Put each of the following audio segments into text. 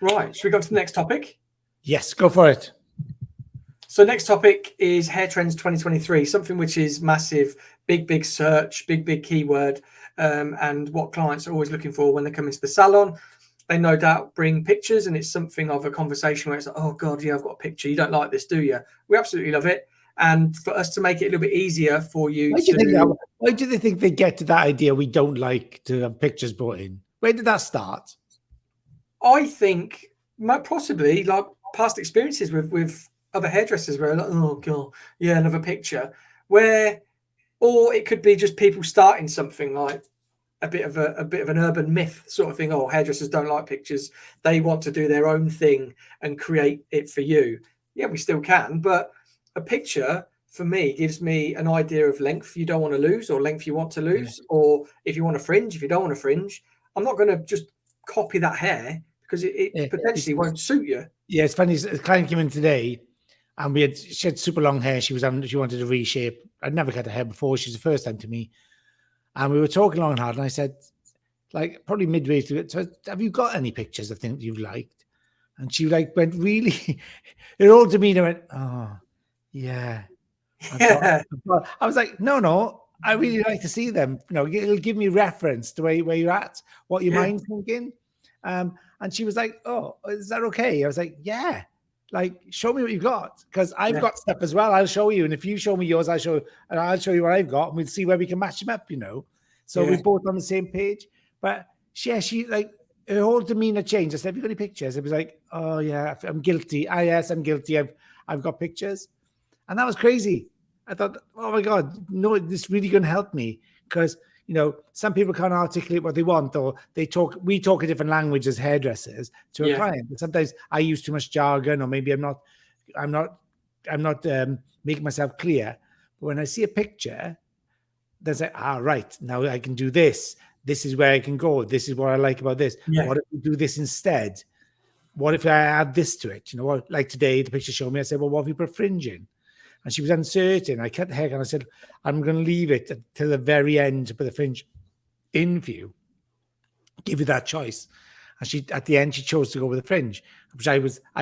Right, should we go to the next topic? Yes, go for it. So next topic is hair trends 2023, something which is massive, big search, big keyword, and what clients are always looking for when they come into the salon. They no doubt bring pictures, and it's something of a conversation where it's like, oh God, yeah, I've got a picture. You don't like this, do you? We absolutely love it. And for us to make it a little bit easier for you why do they think they get to that idea we don't like to have pictures brought in? Where did that start? I think possibly like past experiences with other hairdressers where like, oh God, yeah, another picture. Or it could be just people starting something like a bit of an urban myth sort of thing. Oh, hairdressers don't like pictures. They want to do their own thing and create it for you. Yeah, we still can, but a picture for me gives me an idea of length you don't want to lose or length you want to lose, or if you want to fringe, if you don't want to fringe. I'm not going to just copy that hair because it potentially won't suit you. Yeah, it's funny. A client came in today and she had super long hair. She wanted to reshape. I'd never cut her hair before. She was the first time to me. And we were talking long and hard, and I said, like, probably midway through it, so have you got any pictures of things you've liked? And she went really, her whole demeanor went, oh, yeah. I was like, no, I really like to see them. It'll give me reference to where you're at, what your mind's thinking. And she was like, oh, is that okay? I was like, yeah. Like, show me what you've got, because I've got stuff as well. I'll show you, and if you show me yours, I'll show you what I've got, and we'll see where we can match them up. So we're both on the same page. But she like her whole demeanor changed. I said, "Have you got any pictures?" It was like, "Oh yeah, I'm guilty. Yes, I'm guilty. I've got pictures," and that was crazy. I thought, "Oh my God, no, this is really going to help me," because some people can't articulate what they want, or we talk a different language as hairdressers to a client. And sometimes I use too much jargon, or maybe I'm not making myself clear. But when I see a picture, then say, right, now I can do this. This is where I can go. This is what I like about this. Yeah. What if we do this instead? What if I add this to it? Like today, the picture showed me, I said, well, what if we put fringe in? And she was uncertain. I cut the hair and I said, I'm going to leave it till the very end to put the fringe in for you. Give you that choice. And at the end, she chose to go with the fringe, which I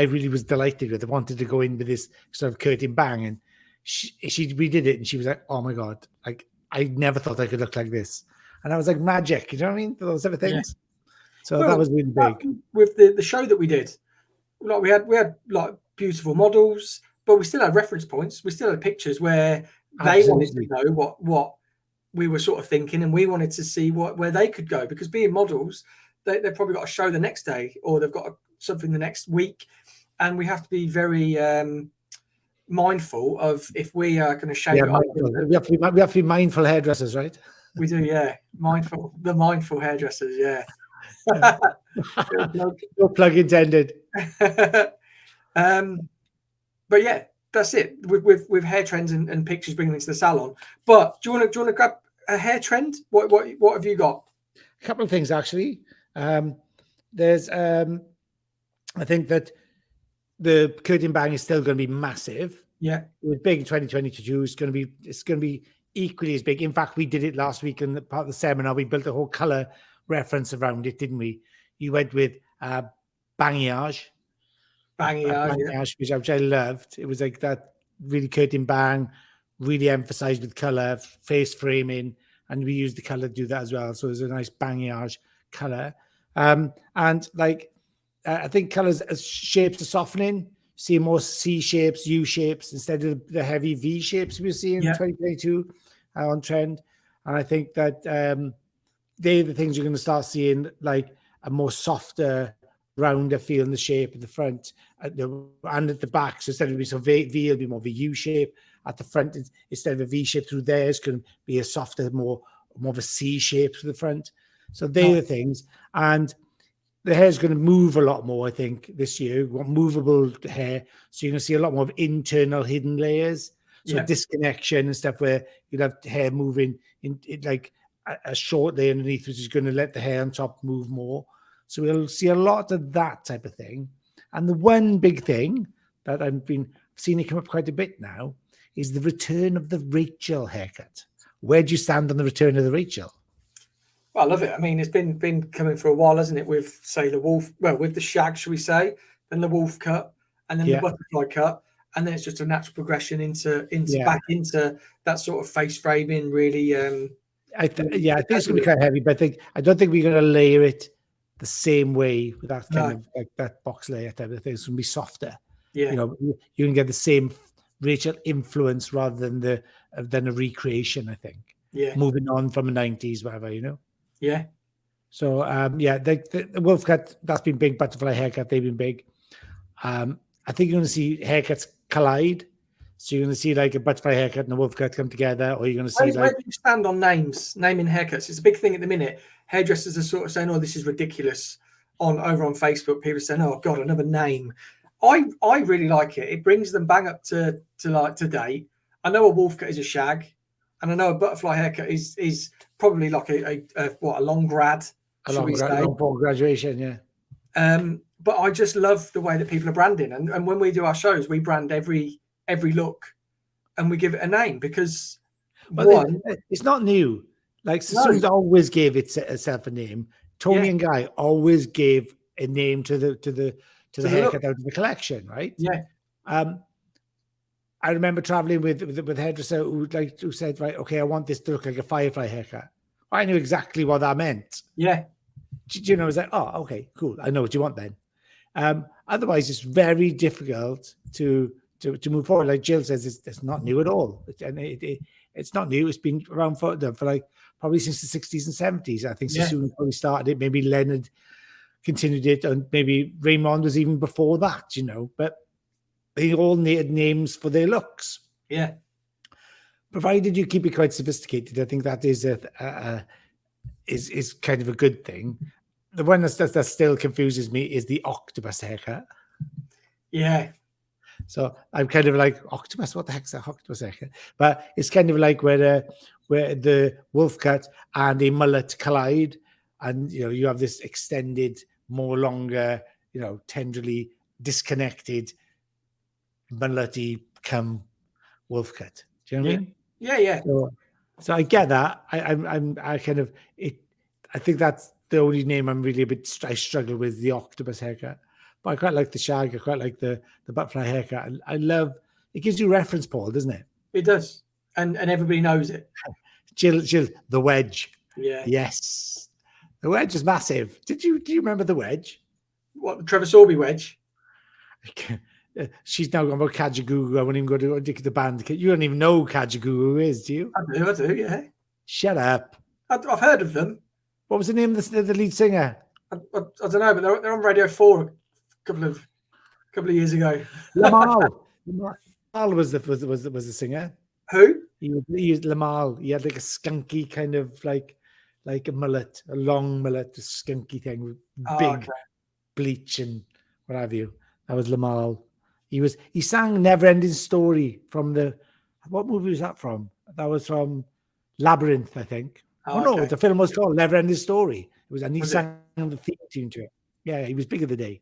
really was delighted with. I wanted to go in with this sort of curtain bang. And she redid it. And she was like, oh my God, like, I never thought I could look like this. And I was like magic, you know what I mean? Those type of things. Yeah. So that was really big. With the show that we did, like we had like beautiful models, but we still had reference points. We still had pictures where they wanted to know what we were sort of thinking, and we wanted to see where they could go, because being models, they've probably got a show the next day, or they've got something the next week, and we have to be very mindful of if we are going to shape it. We have to be mindful hairdressers, right? We do, yeah. The mindful hairdressers, yeah. No plug intended. But yeah, that's it with hair trends and pictures bringing into the salon. But do you want to grab a hair trend? What have you got? A couple of things actually. There's I think that the curtain bang is still going to be massive. Yeah, it was big in 2022. It's going to be equally as big. In fact, we did it last week in part of the seminar. We built a whole color reference around it, didn't we? You went with balayage, which I loved. It was like that really curtain bang, really emphasized with color, face framing, and we used the color to do that as well. So it was a nice balayage color. And like I think colors as shapes are softening. See more C shapes, U shapes instead of the heavy V shapes we were seeing in 2022 on trend. And I think that they're the things you're going to start seeing, like a more softer, rounder feel in the shape at the front and at the back. So instead of being so V, it'll be more of a U shape. At the front, instead of a V shape through there, it's going to be a softer, more of a C shape to the front. So they're the things. And the hair is going to move a lot more, I think, this year. We've got movable hair. So you're going to see a lot more of internal hidden layers. So disconnection and stuff where you'll have hair moving in like a short layer underneath, which is going to let the hair on top move more. So we'll see a lot of that type of thing. And the one big thing that I've seen it come up quite a bit now is the return of the Rachel haircut. Where do you stand on the return of the Rachel? Well, I love it. I mean, it's been coming for a while, hasn't it? With say the wolf, well, with the shag, shall we say, then the wolf cut, and then the Yeah, butterfly cut, and then it's just a natural progression into yeah. back into that sort of face framing. Really, Yeah, I think it's gonna be quite heavy, but I don't think we're gonna layer it the same way with that kind no, of like that box layer type of thing. It's gonna be softer. yeah, You know, you can get the same Rachel influence rather than a recreation. I think yeah, moving on from the 90s, whatever, you know. yeah. So yeah, the wolf cut that's been big. Butterfly haircut, they've been big. I think you're going to see haircuts collide. So you're going to see like a butterfly haircut and a wolf cut come together, or you're going to see Where like do you stand on naming haircuts? It's a big thing at the minute. Hairdressers are sort of saying, "Oh, this is ridiculous." Over on Facebook, people are saying, "Oh God, another name." I really like it. It brings them bang up to like today. I know a wolf cut is a shag, and I know a butterfly haircut is probably like a long grad, a shall we say? long form graduation. Yeah. But I just love the way that people are branding, and when we do our shows, we brand every look, and we give it a name because Well, one, it's not new. Like no, Sassoon's always gave itself a name. yeah, Tony and Guy always gave a name to the to the look, haircut out of the collection, right? yeah, Um, I remember traveling with a hairdresser who said, right, okay, I want this to look like a firefly haircut. I knew exactly what that meant. yeah, You know, I was like, oh, okay, cool. I know what you want then. Otherwise, it's very difficult to move forward. Like Jill says, it's not new at all, and it's not new. It's been around for like probably since the 60s and 70s. I think yeah, Sassoon probably started it. Maybe Leonard continued it, and maybe Raymond was even before that. You know, but they all needed names for their looks. yeah, Provided you keep it quite sophisticated, I think that is is kind of a good thing. The one that still confuses me is the octopus haircut. yeah, So I'm kind of like octopus. What the heck's that octopus haircut? But it's kind of like where the wolf cut and a mullet collide, and you know you have this extended, more longer, you know, tenderly disconnected mullety come wolf cut. Do you know what I yeah, mean? yeah, yeah. So I get that. I kind of it. I think that's the only name I'm really I struggle with, the octopus haircut. But I quite like the shag. I quite like the butterfly haircut. I love it. Gives you reference, Paul, doesn't it? It does, and everybody knows it. Jill, the wedge. Yeah. Yes, the wedge is massive. Do you remember the wedge? What, the Trevor Sorby wedge? She's now gone about Kajagoogoo. I won't even go to the band. You don't even know who Kajagoogoo is, do you? I do, yeah. Shut up. I've heard of them. What was the name of the lead singer? I don't know, but they're on Radio 4 a couple of years ago. Lamal. Lamal was the singer. Who? He was Lamal. He had like a skunky kind of like a mullet, a long mullet, a skunky thing with big bleach and what have you. That was Lamal. He sang Never Ending Story from what movie was that from? That was from Labyrinth, I think. No, the film was called Never Ending Story. It was, and he sang the theme tune to it. Yeah, he was big of the day.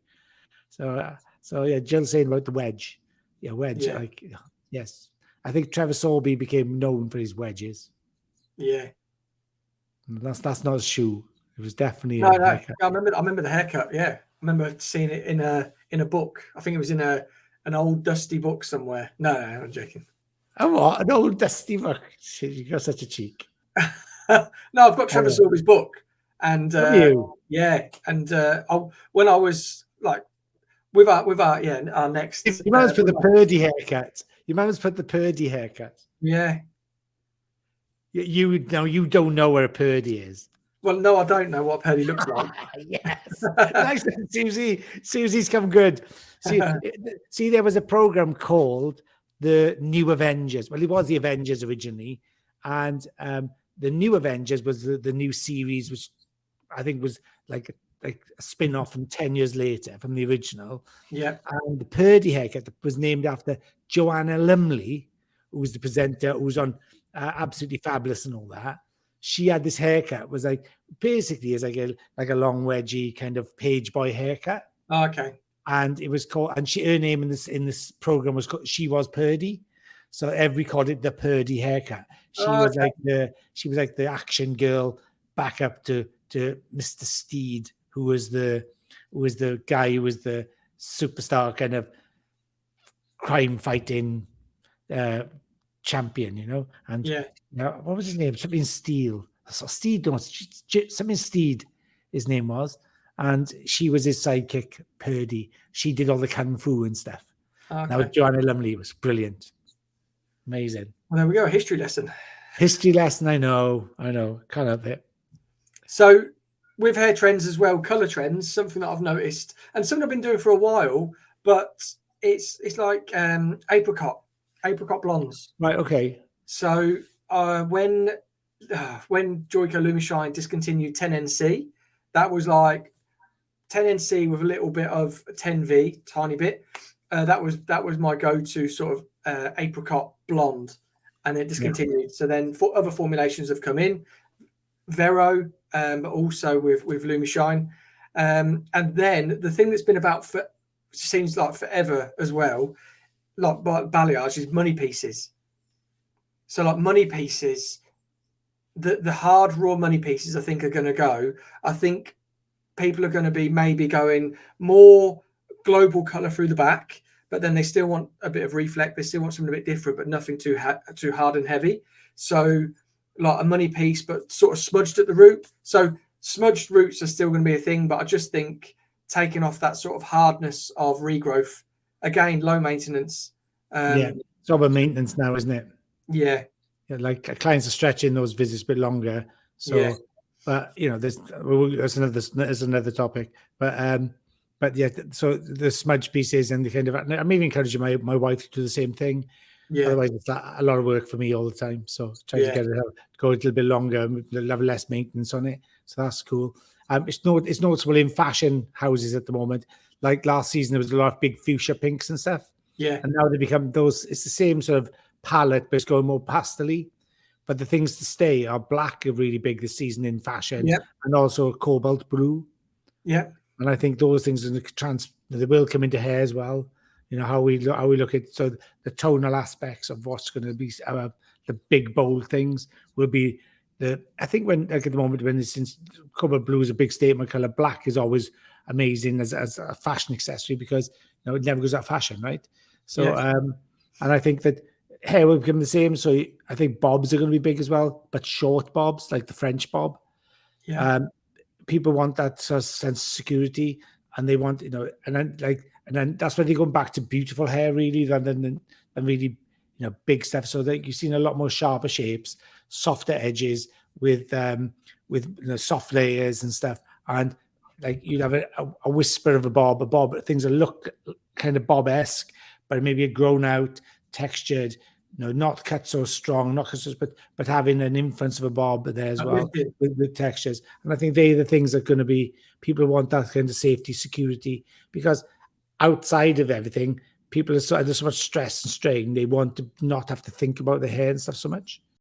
So yeah, Jill saying about the wedge. Yeah, wedge. Yeah. Like, yes, I think Trevor Sorby became known for his wedges. Yeah, that's not a shoe. It was definitely no. I remember the haircut. Yeah, I remember seeing it in a book. I think it was in an old dusty book somewhere. No, I'm joking. Oh, what? An old dusty book? You got such a cheek. No, I've got Trevor Sorby's book, and yeah, and when I was like with our next. You might put the Purdy haircut. You might put the Purdy haircut. Yeah. You don't know where a Purdy is. Well, no, I don't know what a Purdy looks like. Yes, nice, Susie. Susie's come good. See, there was a program called the New Avengers. Well, it was the Avengers originally, and the New Avengers was the new series, which I think was like a spin-off from 10 years later from the original. Yeah. And the Purdy haircut was named after Joanna Lumley, who was the presenter, who was on Absolutely Fabulous and all that. She had this haircut, was like basically is like a long wedgy kind of page boy haircut. Oh, okay. And it was called, and her name in this program was called, she was Purdy. So everybody called it the Purdy haircut. She was like the action girl back up to Mr. Steed, who was the guy who was the superstar kind of crime fighting champion, you know. And Yeah. what was his name? Something Steele. Steed, no, something Steed, his name was. And she was his sidekick, Purdy. She did all the kung fu and stuff. Okay. That was Joanna Lumley. It was brilliant. Amazing. Well, there we go. A history lesson. History lesson, I know. Can't help it. So with hair trends as well, colour trends, something that I've noticed, and something I've been doing for a while, but it's like apricot blondes. Right, okay. So when Joico Lumishine discontinued 10NC, that was like 10NC with a little bit of 10V, tiny bit. That was my go-to sort of apricot blonde, and it discontinued. Yeah. So then other formulations have come in, Vero, but also with Lumishine. And then the thing that's been about for seems like forever as well, like balayage, is money pieces. So like money pieces, the hard raw money pieces, I think are going to go. I think people are going to be maybe going more global color through the back, but then they still want a bit of reflect. They still want something a bit different, but nothing too hard and heavy. So like a money piece, but sort of smudged at the root. So smudged roots are still going to be a thing, but I just think taking off that sort of hardness of regrowth, again, low maintenance. Yeah, it's all about maintenance now, isn't it? Yeah. Like clients are stretching those visits a bit longer. So, yeah. But you know, there's another topic. But yeah, so the smudge pieces and the kind of, I'm even encouraging my wife to do the same thing. Yeah. Otherwise, it's a lot of work for me all the time. So try to get it out, go a little bit longer, have less maintenance on it. So that's cool. It's noticeable in fashion houses at the moment. Like last season, there was a lot of big fuchsia pinks and stuff. Yeah. And now they become those. It's the same sort of palette, but it's going more pastel-y. But the things to stay are black are really big this season in fashion, and also cobalt blue. Yeah. And I think those things they will come into hair as well. You know how we look at the tonal aspects of what's going to be the big bold things will be I think when like at the moment when since cobalt blue is a big statement color, black is always amazing as a fashion accessory because it never goes out of fashion, right? So and I think that hair will become the same. So I think bobs are going to be big as well, but short bobs like the French bob. Yeah. People want that sort of sense of security, and they want and then that's when they go back to beautiful hair really, rather than really big stuff. So that you've seen a lot more sharper shapes, softer edges with soft layers and stuff, and like you'd have a whisper of a bob, things that look kind of bob-esque, but maybe a grown out, textured, not cut so strong, not cut so, but having an influence of a bob there as well with textures. And I think they're the things that are going to be, people want that kind of safety, security, because outside of everything, people are under so much stress and strain. They want to not have to think about their hair and stuff so much.